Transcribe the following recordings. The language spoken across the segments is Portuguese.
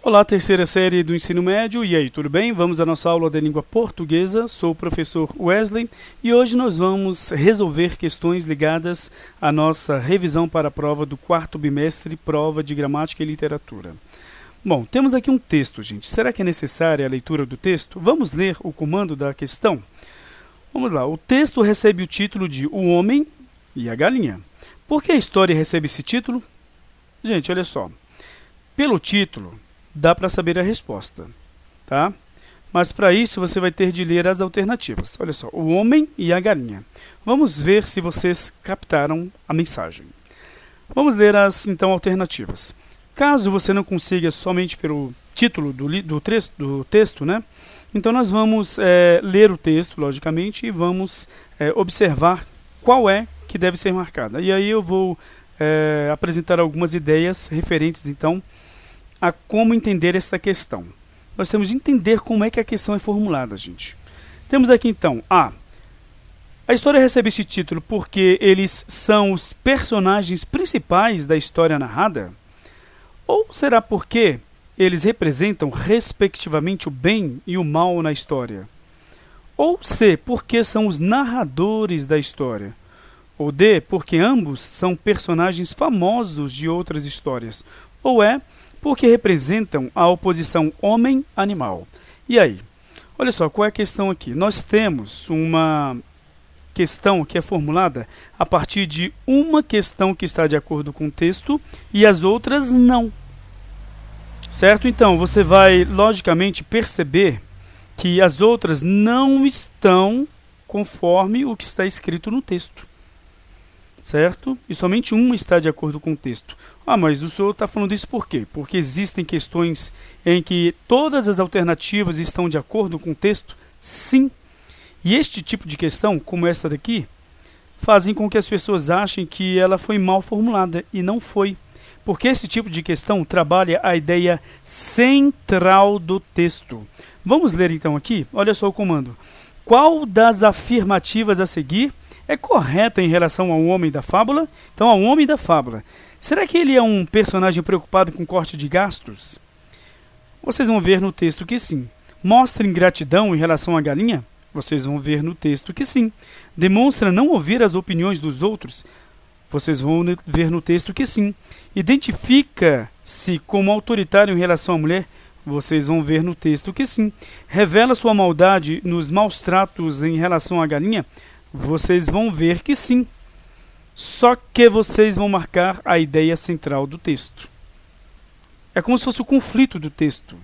Olá, terceira série do ensino médio, e aí, tudo bem? Vamos à nossa aula de língua portuguesa. Sou o professor Wesley e hoje nós vamos resolver questões ligadas à nossa revisão para a prova do quarto bimestre, prova de gramática e literatura. Bom, temos aqui um texto, gente. Será que é necessária a leitura do texto? Vamos ler o comando da questão? Vamos lá. O texto recebe o título de O Homem e a Galinha. Por que a história recebe esse título? Gente, olha só. Pelo título, dá para saber a resposta, tá? Mas para isso você vai ter de ler as alternativas. Olha só, o homem e a galinha. Vamos ver se vocês captaram a mensagem. Vamos ler as, então, alternativas. Caso você não consiga somente pelo título do texto, né? Então nós vamos ler o texto, logicamente, e vamos observar qual é que deve ser marcada. E aí eu vou apresentar algumas ideias referentes, então, a como entender esta questão. Nós temos de entender como é que a questão é formulada, gente. Temos aqui, então, a história recebe esse título porque eles são os personagens principais da história narrada? Ou será porque eles representam, respectivamente, o bem e o mal na história? Ou C, porque são os narradores da história? Ou D, porque ambos são personagens famosos de outras histórias? Ou E, porque representam a oposição homem-animal? E aí? Olha só, qual é a questão aqui? Nós temos uma questão que é formulada a partir de uma questão que está de acordo com o texto e as outras não. Certo? Então, você vai, logicamente, perceber que as outras não estão conforme o que está escrito no texto. Certo? E somente uma está de acordo com o texto. Ah, mas o senhor está falando isso por quê? Porque existem questões em que todas as alternativas estão de acordo com o texto? Sim. E este tipo de questão, como essa daqui, fazem com que as pessoas achem que ela foi mal formulada, e não foi. Porque esse tipo de questão trabalha a ideia central do texto. Vamos ler então aqui? Olha só o comando. Qual das afirmativas a seguir é correta em relação ao homem da fábula? Então, ao homem da fábula. Será que ele é um personagem preocupado com corte de gastos? Vocês vão ver no texto que sim. Mostra ingratidão em relação à galinha? Vocês vão ver no texto que sim. Demonstra não ouvir as opiniões dos outros? Vocês vão ver no texto que sim. Identifica-se como autoritário em relação à mulher? Vocês vão ver no texto que sim. Revela sua maldade nos maus tratos em relação à galinha? Vocês vão ver que sim. Só que vocês vão marcar a ideia central do texto. É como se fosse o conflito do texto,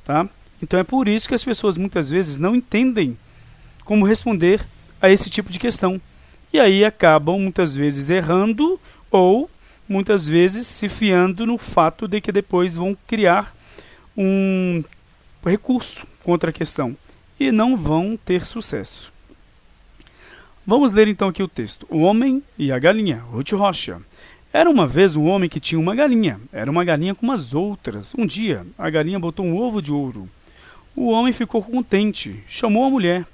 tá? Então é por isso que as pessoas muitas vezes não entendem como responder a esse tipo de questão. E aí acabam muitas vezes errando ou muitas vezes se fiando no fato de que depois vão criar um recurso contra a questão e não vão ter sucesso. Vamos ler então aqui o texto. O homem e a galinha, Ruth Rocha. Era uma vez um homem que tinha uma galinha. Era uma galinha como as outras. Um dia, a galinha botou um ovo de ouro. O homem ficou contente. Chamou a mulher.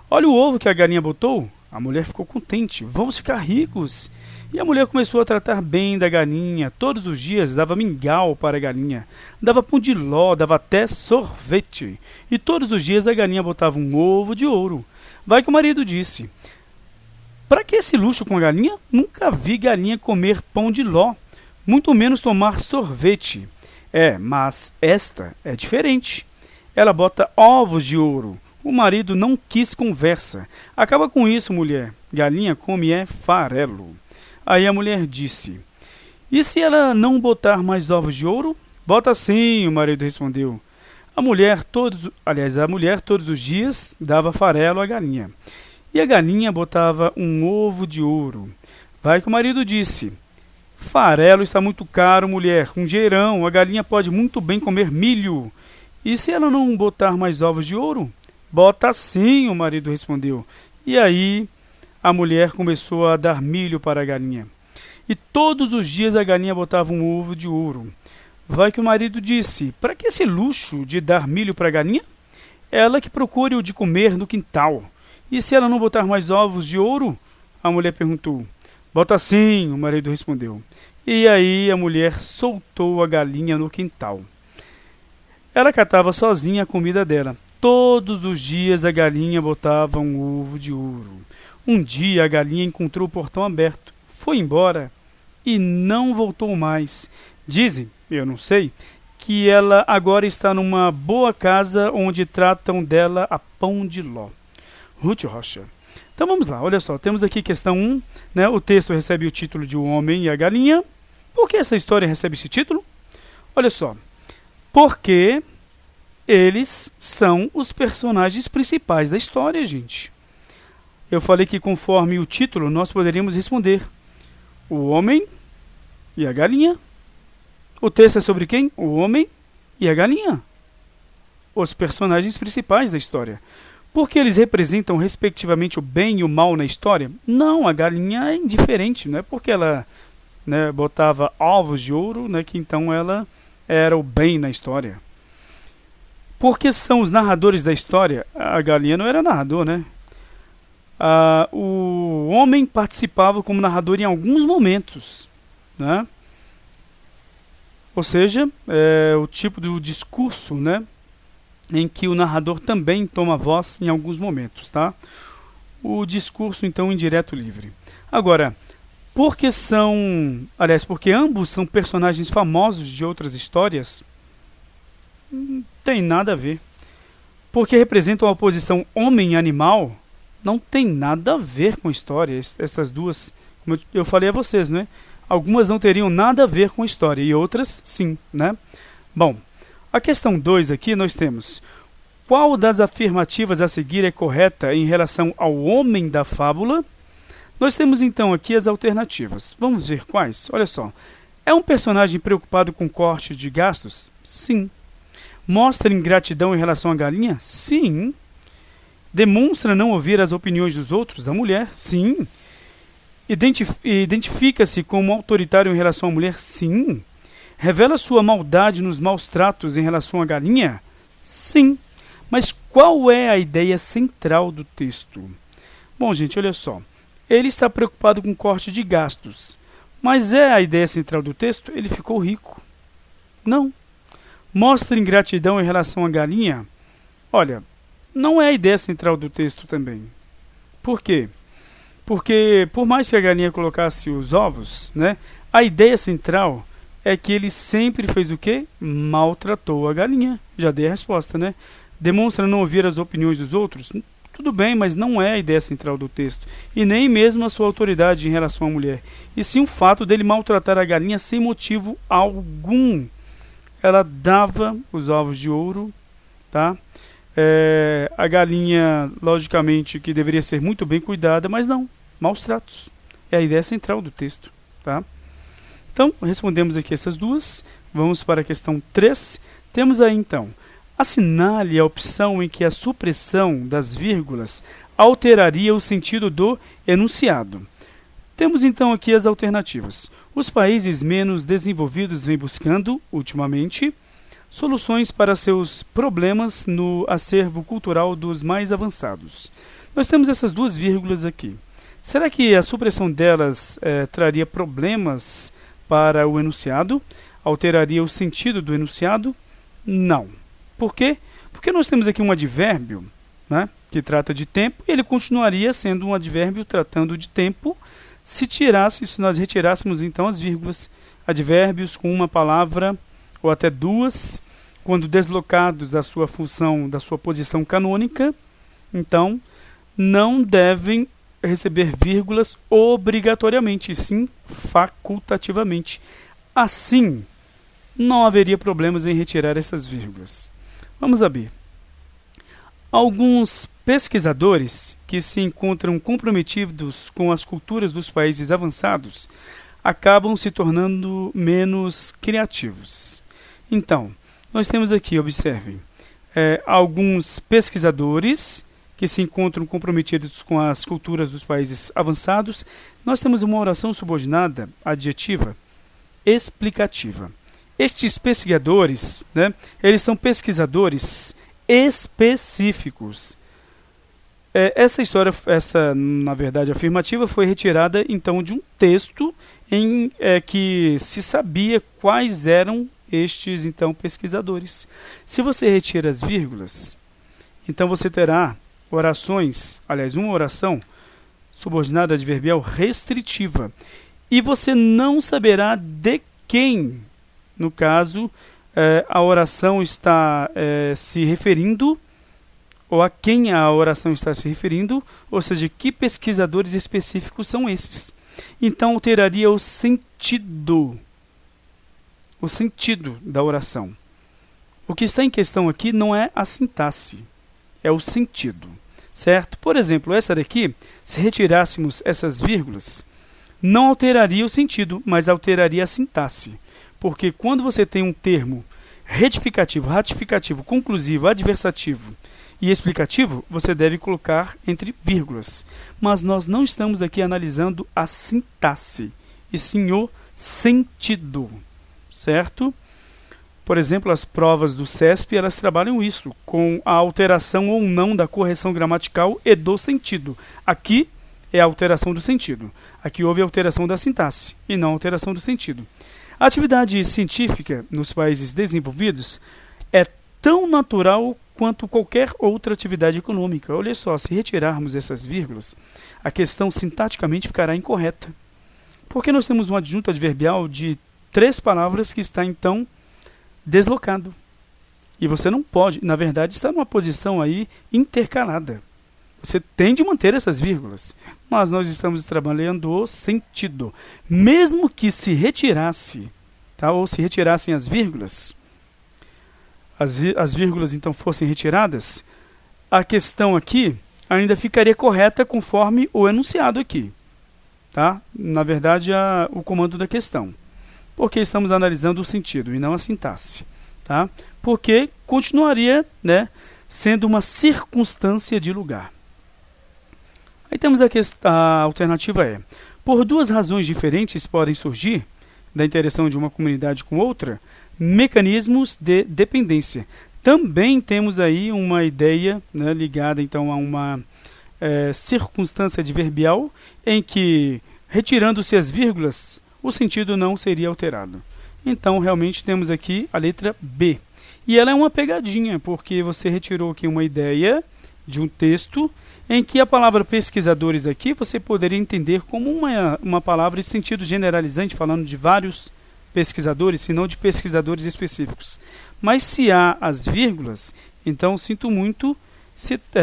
Olha o ovo que a galinha botou. A mulher ficou contente. Vamos ficar ricos. E a mulher começou a tratar bem da galinha. Todos os dias dava mingau para a galinha. Dava pão de ló, dava até sorvete. E todos os dias a galinha botava um ovo de ouro. Vai que o marido disse: para que esse luxo com a galinha? Nunca vi galinha comer pão de ló, muito menos tomar sorvete. Mas esta é diferente. Ela bota ovos de ouro. O marido não quis conversa. Acaba com isso, mulher. Galinha come farelo. Aí a mulher disse: e se ela não botar mais ovos de ouro? Bota sim, o marido respondeu. A mulher todos os dias dava farelo à galinha. E a galinha botava um ovo de ouro. Vai que o marido disse: farelo está muito caro, mulher. Com dinheirão, a galinha pode muito bem comer milho. E se ela não botar mais ovos de ouro? Bota sim, o marido respondeu. E aí a mulher começou a dar milho para a galinha. E todos os dias a galinha botava um ovo de ouro. Vai que o marido disse: para que esse luxo de dar milho para a galinha? Ela que procure o de comer no quintal. E se ela não botar mais ovos de ouro? A mulher perguntou. Bota sim, o marido respondeu. E aí a mulher soltou a galinha no quintal. Ela catava sozinha a comida dela. Todos os dias a galinha botava um ovo de ouro. Um dia a galinha encontrou o portão aberto, foi embora e não voltou mais. Dizem, eu não sei, que ela agora está numa boa casa onde tratam dela a pão de ló. Ruth Rocha. Então vamos lá, olha só, temos aqui questão 1, né? O texto recebe o título de O Homem e a Galinha. Por que essa história recebe esse título? Olha só, porque eles são os personagens principais da história, gente. Eu falei que conforme o título nós poderíamos responder o homem e a galinha. O texto é sobre quem? O homem e a galinha. Os personagens principais da história. Porque eles representam respectivamente o bem e o mal na história? Não, a galinha é indiferente. Não é porque ela, né, botava ovos de ouro, né, que então ela era o bem na história. Porque são os narradores da história. A galinha não era narrador, né? O homem participava como narrador em alguns momentos, né? Ou seja, o tipo do discurso, né, em que o narrador também toma voz em alguns momentos, tá? O discurso, então, indireto livre. Agora, porque ambos são personagens famosos de outras histórias, não tem nada a ver. Porque representam a oposição homem-animal, não tem nada a ver com a história. Estas duas, como eu falei a vocês, né? Algumas não teriam nada a ver com a história e outras sim, né? Bom, a questão 2 aqui nós temos: qual das afirmativas a seguir é correta em relação ao homem da fábula? Nós temos então aqui as alternativas. Vamos ver quais? Olha só. É um personagem preocupado com corte de gastos? Sim. Mostra ingratidão em relação à galinha? Sim. Demonstra não ouvir as opiniões dos outros, da mulher? Sim. Identifica-se como autoritário em relação à mulher? Sim. Revela sua maldade nos maus tratos em relação à galinha? Sim. Mas qual é a ideia central do texto? Bom, gente, olha só. Ele está preocupado com corte de gastos. Mas é a ideia central do texto? Ele ficou rico? Não. Mostra ingratidão em relação à galinha? Olha, não é a ideia central do texto também. Por quê? Porque, por mais que a galinha colocasse os ovos, né, a ideia central é que ele sempre fez o quê? Maltratou a galinha. Já dei a resposta, né? Demonstra não ouvir as opiniões dos outros? Tudo bem, mas não é a ideia central do texto. E nem mesmo a sua autoridade em relação à mulher. E sim o fato dele maltratar a galinha sem motivo algum. Ela dava os ovos de ouro, tá? A galinha, logicamente, que deveria ser muito bem cuidada, mas não, maus tratos. É a ideia central do texto, tá? Então, respondemos aqui essas duas. Vamos para a questão 3. Temos aí, então, assinale a opção em que a supressão das vírgulas alteraria o sentido do enunciado. Temos, então, aqui as alternativas. Os países menos desenvolvidos vêm buscando, ultimamente, soluções para seus problemas no acervo cultural dos mais avançados. Nós temos essas duas vírgulas aqui. Será que a supressão delas traria problemas para o enunciado? Alteraria o sentido do enunciado? Não. Por quê? Porque nós temos aqui um advérbio, né, que trata de tempo, e ele continuaria sendo um advérbio tratando de tempo se nós retirássemos então as vírgulas. Advérbios com uma palavra ou até duas, quando deslocados da sua função, da sua posição canônica, então não devem receber vírgulas obrigatoriamente, e sim facultativamente. Assim, não haveria problemas em retirar essas vírgulas. Vamos a B. Alguns pesquisadores que se encontram comprometidos com as culturas dos países avançados acabam se tornando menos criativos. Então, nós temos aqui, observem, alguns pesquisadores que se encontram comprometidos com as culturas dos países avançados. Nós temos uma oração subordinada, adjetiva, explicativa. Estes pesquisadores, né, eles são pesquisadores específicos. Essa, na verdade, afirmativa foi retirada, então, de um texto em que se sabia quais eram estes, então, pesquisadores. Se você retira as vírgulas, então você terá orações, aliás, uma oração subordinada adverbial restritiva. E você não saberá de quem, no caso, a oração está se referindo, ou a quem a oração está se referindo, ou seja, que pesquisadores específicos são esses. Então, alteraria o sentido da oração. O que está em questão aqui não é a sintaxe, é o sentido, certo? Por exemplo, essa daqui, se retirássemos essas vírgulas, não alteraria o sentido, mas alteraria a sintaxe. Porque quando você tem um termo retificativo, ratificativo, conclusivo, adversativo e explicativo, você deve colocar entre vírgulas. Mas nós não estamos aqui analisando a sintaxe, e sim o sentido, certo? Por exemplo, as provas do CESP, elas trabalham isso, com a alteração ou não da correção gramatical e do sentido. Aqui é a alteração do sentido. Aqui houve a alteração da sintaxe, e não a alteração do sentido. A atividade científica nos países desenvolvidos é tão natural quanto qualquer outra atividade econômica. Olha só, se retirarmos essas vírgulas, a questão sintaticamente ficará incorreta. Porque nós temos um adjunto adverbial de 3 palavras que está, então, deslocado. E você não pode, na verdade, está numa posição aí intercalada. Você tem de manter essas vírgulas, mas nós estamos trabalhando o sentido. Mesmo que se retirasse, tá? Ou se retirassem as vírgulas, as vírgulas então fossem retiradas, a questão aqui ainda ficaria correta conforme o enunciado aqui. Tá? Na verdade, o comando da questão. Porque estamos analisando o sentido e não a sintaxe. Tá? Porque continuaria, né, sendo uma circunstância de lugar. Aí temos a alternativa por 2 razões diferentes podem surgir, da interação de uma comunidade com outra, mecanismos de dependência. Também temos aí uma ideia, né, ligada então a uma circunstância adverbial em que, retirando-se as vírgulas, o sentido não seria alterado. Então, realmente, temos aqui a letra B. E ela é uma pegadinha, porque você retirou aqui uma ideia de um texto em que a palavra pesquisadores aqui você poderia entender como uma palavra de sentido generalizante, falando de vários pesquisadores, e não de pesquisadores específicos. Mas se há as vírgulas, então, sinto muito,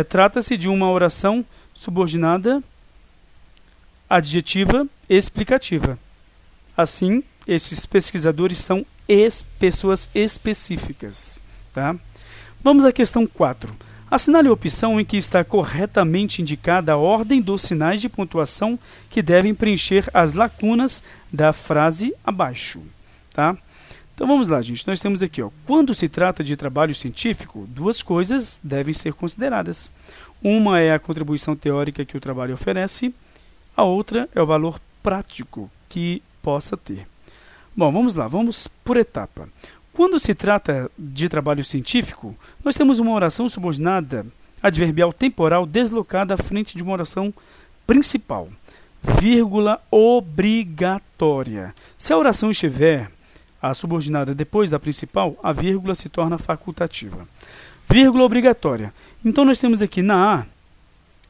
trata-se de uma oração subordinada adjetiva explicativa. Assim, esses pesquisadores são pessoas específicas. Tá? Vamos à questão 4. Assinale a opção em que está corretamente indicada a ordem dos sinais de pontuação que devem preencher as lacunas da frase abaixo. Tá? Então vamos lá, gente. Nós temos aqui, quando se trata de trabalho científico, 2 coisas devem ser consideradas. Uma é a contribuição teórica que o trabalho oferece, a outra é o valor prático que possa ter. Bom, vamos lá, vamos por etapa. Quando se trata de trabalho científico, nós temos uma oração subordinada adverbial temporal deslocada à frente de uma oração principal. Vírgula obrigatória. Se a oração estiver subordinada depois da principal, a vírgula se torna facultativa. Vírgula obrigatória. Então nós temos aqui na A,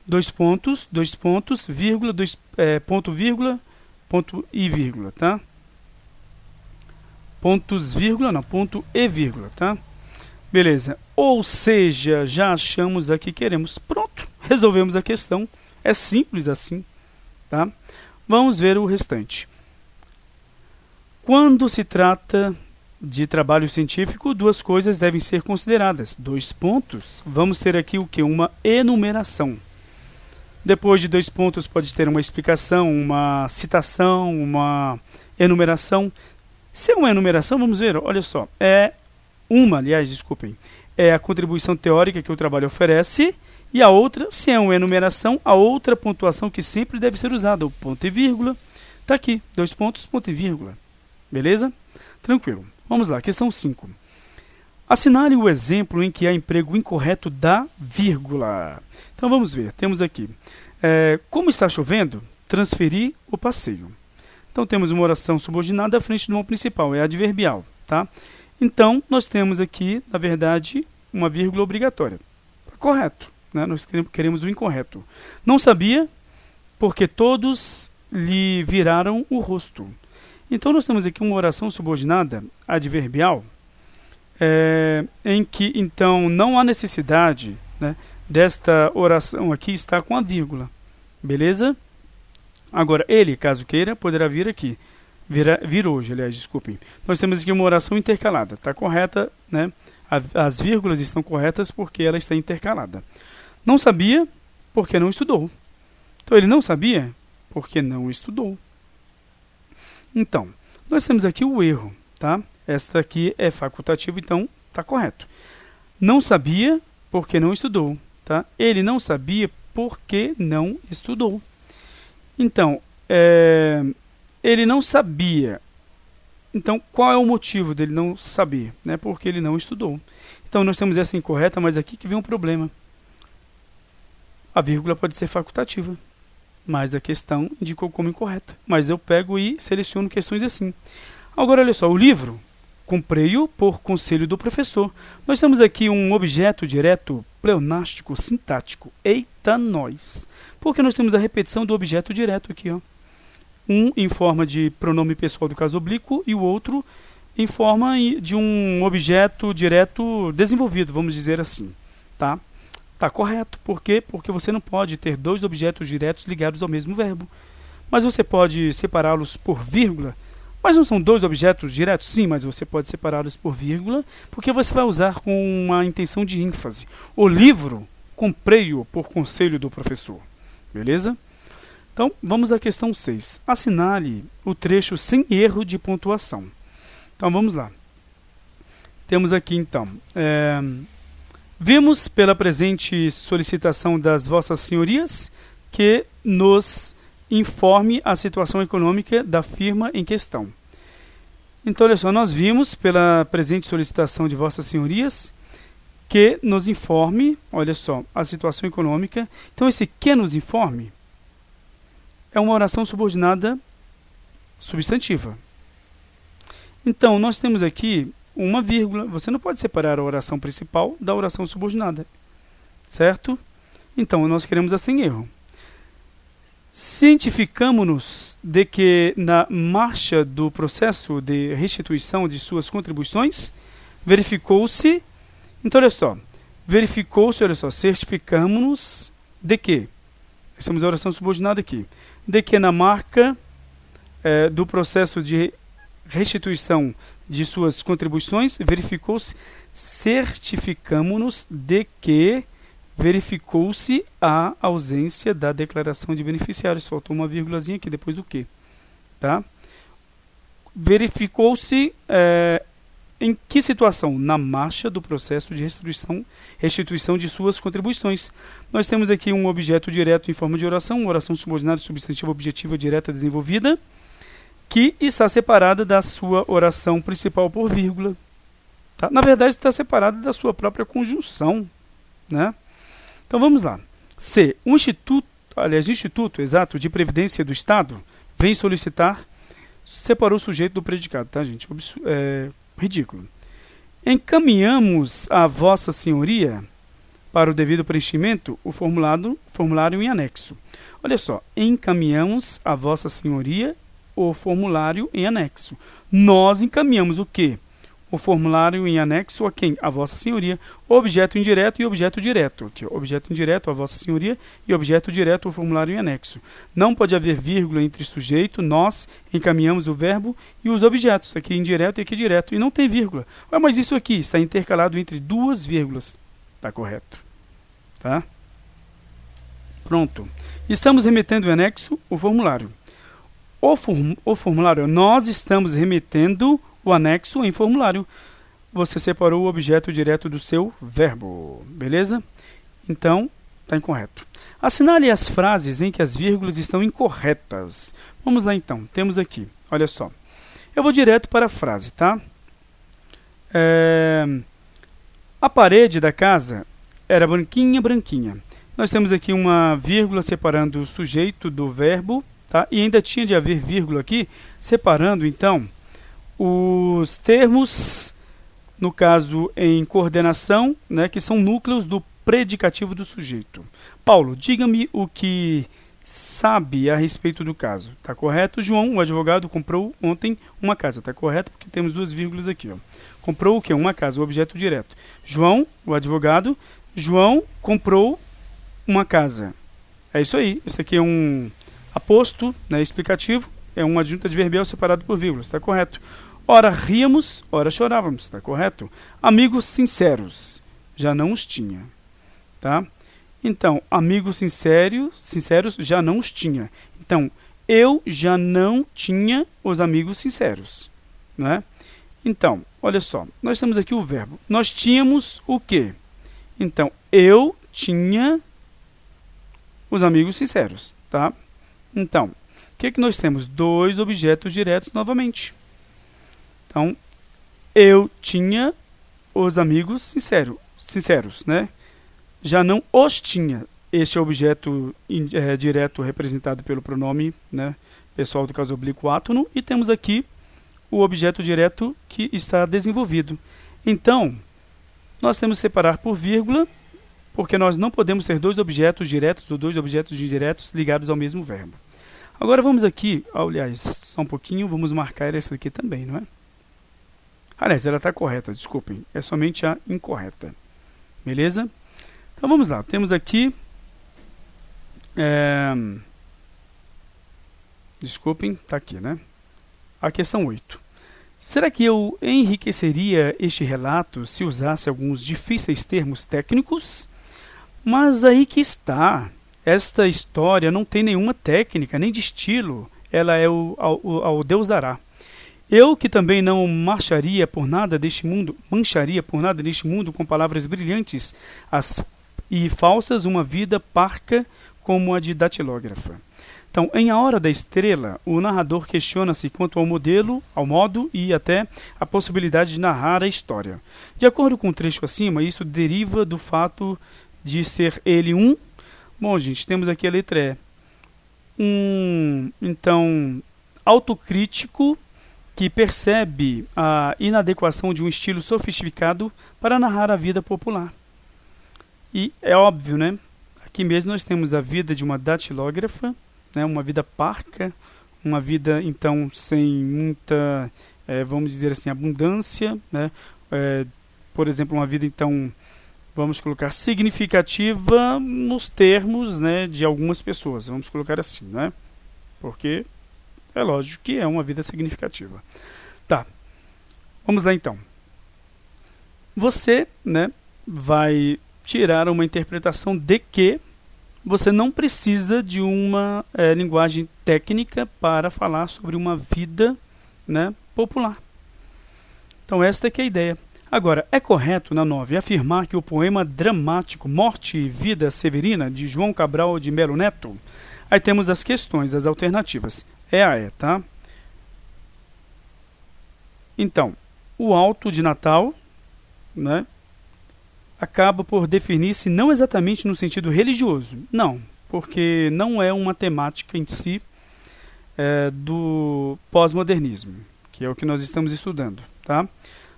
2 pontos, vírgula, ponto, vírgula, ponto e vírgula, tá? Pontos, vírgula, não, ponto e vírgula, tá? Beleza. Ou seja, já achamos aqui que queremos. Pronto, resolvemos a questão. É simples assim, tá? Vamos ver o restante. Quando se trata de trabalho científico, 2 coisas devem ser consideradas. 2 pontos, vamos ter aqui o que? Uma enumeração. Depois de 2 pontos pode ter uma explicação, uma citação, uma enumeração. Se é uma enumeração, vamos ver, olha só, é a contribuição teórica que o trabalho oferece, e a outra, se é uma enumeração, a outra pontuação que sempre deve ser usada, o ponto e vírgula, está aqui, 2 pontos, ponto e vírgula, beleza? Tranquilo, vamos lá, questão 5. Assinale o exemplo em que há emprego incorreto da vírgula. Então vamos ver, temos aqui, como está chovendo, transferir o passeio. Então temos uma oração subordinada à frente de uma principal, é adverbial, tá? Então, nós temos aqui, na verdade, uma vírgula obrigatória. Correto, né? Nós queremos o incorreto. Não sabia, porque todos lhe viraram o rosto. Então, nós temos aqui uma oração subordinada adverbial, em que, então, não há necessidade, né, desta oração aqui estar com a vírgula. Beleza? Agora, ele, caso queira, poderá vir aqui. Vir hoje, aliás, desculpem. Nós temos aqui uma oração intercalada. Está correta, né? As vírgulas estão corretas porque ela está intercalada. Não sabia porque não estudou. Então, ele não sabia porque não estudou. Então, nós temos aqui o erro, tá? Esta aqui é facultativa, então está correto. Não sabia porque não estudou, tá? Ele não sabia porque não estudou. Então, ele não sabia. Então, qual é o motivo dele não saber? Né? Porque ele não estudou. Então, nós temos essa incorreta, mas aqui que vem um problema. A vírgula pode ser facultativa, mas a questão indicou como incorreta. Mas eu pego e seleciono questões assim. Agora, olha só, o livro, comprei-o por conselho do professor. Nós temos aqui um objeto direto pleonástico sintático. Eita, nós! Porque nós temos a repetição do objeto direto aqui, ó. Um em forma de pronome pessoal do caso oblíquo e o outro em forma de um objeto direto desenvolvido, vamos dizer assim, tá? Tá correto. Por quê? Porque você não pode ter dois objetos diretos ligados ao mesmo verbo. Mas você pode separá-los por vírgula. Mas não são dois objetos diretos? Sim, mas você pode separá-los por vírgula, porque você vai usar com uma intenção de ênfase. O livro, comprei-o por conselho do professor. Beleza? Então, vamos à questão 6. Assinale o trecho sem erro de pontuação. Então, vamos lá. Temos aqui, então, vimos pela presente solicitação das vossas senhorias que nos informe a situação econômica da firma em questão. Então, olha só, nós vimos pela presente solicitação de vossas senhorias que nos informe, olha só, a situação econômica. Então, esse que nos informe é uma oração subordinada substantiva. Então, nós temos aqui uma vírgula. Você não pode separar a oração principal da oração subordinada. Certo? Então, nós queremos assim erro. Cientificamo-nos de que, na marcha do processo de restituição de suas contribuições, verificou-se. Então, olha só. Verificou-se, olha só. Certificamo-nos de que. Temos a oração subordinada aqui. De que na marca do processo de restituição de suas contribuições, verificou-se, certificamo-nos de que verificou-se a ausência da declaração de beneficiários. Faltou uma vírgulazinha aqui depois do que. Tá? Verificou-se em que situação? Na marcha do processo de restituição de suas contribuições. Nós temos aqui um objeto direto em forma de oração, uma oração subordinada substantiva objetiva direta desenvolvida, que está separada da sua oração principal por vírgula. Tá? Na verdade, está separada da sua própria conjunção. Né? Então, vamos lá. C. O Instituto Exato de Previdência do Estado vem solicitar, separou o sujeito do predicado, tá, gente? Ridículo. Encaminhamos a Vossa Senhoria para o devido preenchimento o formulário em anexo. Olha só, encaminhamos a Vossa Senhoria o formulário em anexo. Nós encaminhamos o quê? O formulário em anexo a quem? A Vossa Senhoria. Objeto indireto e objeto direto. Aqui, objeto indireto a Vossa Senhoria e objeto direto o formulário em anexo. Não pode haver vírgula entre sujeito, nós encaminhamos o verbo e os objetos. Aqui indireto e aqui direto. E não tem vírgula. Ué, mas isso aqui está intercalado entre duas vírgulas. Está correto. Tá? Pronto. Estamos remetendo em anexo o formulário. O formulário, nós estamos remetendo o anexo em formulário. Você separou o objeto direto do seu verbo. Beleza? Então, está incorreto. Assinale as frases em que as vírgulas estão incorretas. Vamos lá, então. Temos aqui, olha só. Eu vou direto para a frase, tá? A parede da casa era branquinha, branquinha. Nós temos aqui uma vírgula separando o sujeito do verbo, tá? E ainda tinha de haver vírgula aqui, separando, então, os termos no caso em coordenação, né, que são núcleos do predicativo do sujeito. Paulo, diga-me o que sabe a respeito do caso. Está correto? João, o advogado, comprou ontem uma casa. Está correto? Porque temos duas vírgulas aqui. Ó. Comprou o quê? Uma casa, o objeto direto. João, o advogado, João comprou uma casa. É isso aí. Isso aqui é um aposto, né, explicativo. É um adjunto adverbial separado por vírgulas. Está correto? Ora ríamos, ora chorávamos. Está correto? Amigos sinceros. Já não os tinha. Tá? Então, amigos sinceros já não os tinha. Então, eu já não tinha os amigos sinceros. Né? Então, olha só. Nós temos aqui o verbo. Nós tínhamos o quê? Então, eu tinha os amigos sinceros. Tá? Então, o que nós temos? Dois objetos diretos novamente. Então, eu tinha os amigos sinceros, né? Já não os tinha. Este é o objeto direto representado pelo pronome, né, pessoal do caso oblíquo átono. E temos aqui o objeto direto que está desenvolvido. Então, nós temos que separar por vírgula, porque nós não podemos ter dois objetos diretos ou dois objetos indiretos ligados ao mesmo verbo. Agora vamos aqui, aliás, só um pouquinho, vamos marcar essa aqui também, não é? Aliás, ela está correta, desculpem, é somente a incorreta. Beleza? Então vamos lá, temos aqui, desculpem, está aqui, né? A questão 8. Será que eu enriqueceria este relato se usasse alguns difíceis termos técnicos? Mas aí que está, esta história não tem nenhuma técnica, nem de estilo, ela é ao Deus dará. Eu que também não mancharia por nada deste mundo com palavras brilhantes e falsas uma vida parca como a de datilógrafa. Então, em A Hora da Estrela, o narrador questiona-se quanto ao modelo, ao modo e até a possibilidade de narrar a história. De acordo com o trecho acima, isso deriva do fato de ser ele um... Bom, gente, temos aqui a letra E. Então, autocrítico que percebe a inadequação de um estilo sofisticado para narrar a vida popular. E é óbvio, né? Aqui mesmo nós temos a vida de uma datilógrafa, né? Uma vida parca, uma vida, então, sem muita, vamos dizer assim, abundância, né? Por exemplo, uma vida, então, vamos colocar significativa nos termos, né, de algumas pessoas. Vamos colocar assim, né? Porque é lógico que é uma vida significativa. Tá, vamos lá então. Você, né, vai tirar uma interpretação de que você não precisa de uma linguagem técnica para falar sobre uma vida, né, popular. Então esta é que é a ideia. Agora, é correto, na 9, afirmar que o poema dramático Morte e Vida Severina, de João Cabral de Melo Neto? Aí temos as questões, as alternativas. Tá? Então, o Alto de Natal, né, acaba por definir-se não exatamente no sentido religioso. Não, porque não é uma temática em si do pós-modernismo, que é o que nós estamos estudando. Tá?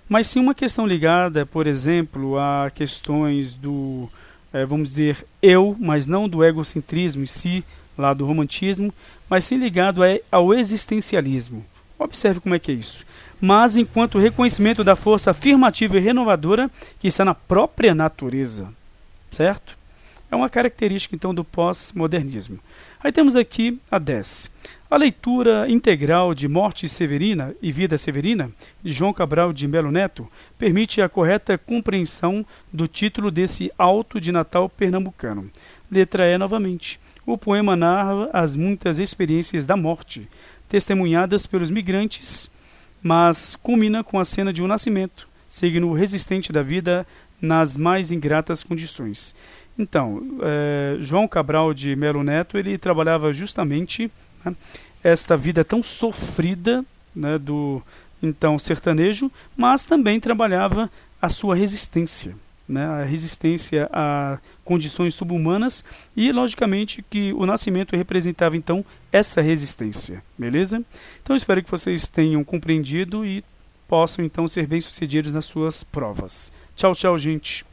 Mas sim uma questão ligada, por exemplo, a questões do, vamos dizer, eu, mas não do egocentrismo em si, lá do romantismo, mas sim ligado ao existencialismo. Observe como é que é isso. Mas enquanto reconhecimento da força afirmativa e renovadora que está na própria natureza. Certo? É uma característica, então, do pós-modernismo. Aí temos aqui a 10. A leitura integral de Morte Severina e Vida Severina, de João Cabral de Melo Neto, permite a correta compreensão do título desse Alto de Natal pernambucano. Letra E novamente. O poema narra as muitas experiências da morte, testemunhadas pelos migrantes, mas culmina com a cena de um nascimento, signo resistente da vida nas mais ingratas condições. Então, João Cabral de Melo Neto, ele trabalhava justamente, né, esta vida tão sofrida, né, do então sertanejo, mas também trabalhava a sua resistência. Né, a resistência a condições subhumanas e, logicamente, que o nascimento representava, então, essa resistência. Beleza? Então, espero que vocês tenham compreendido e possam então ser bem-sucedidos nas suas provas. Tchau, tchau, gente!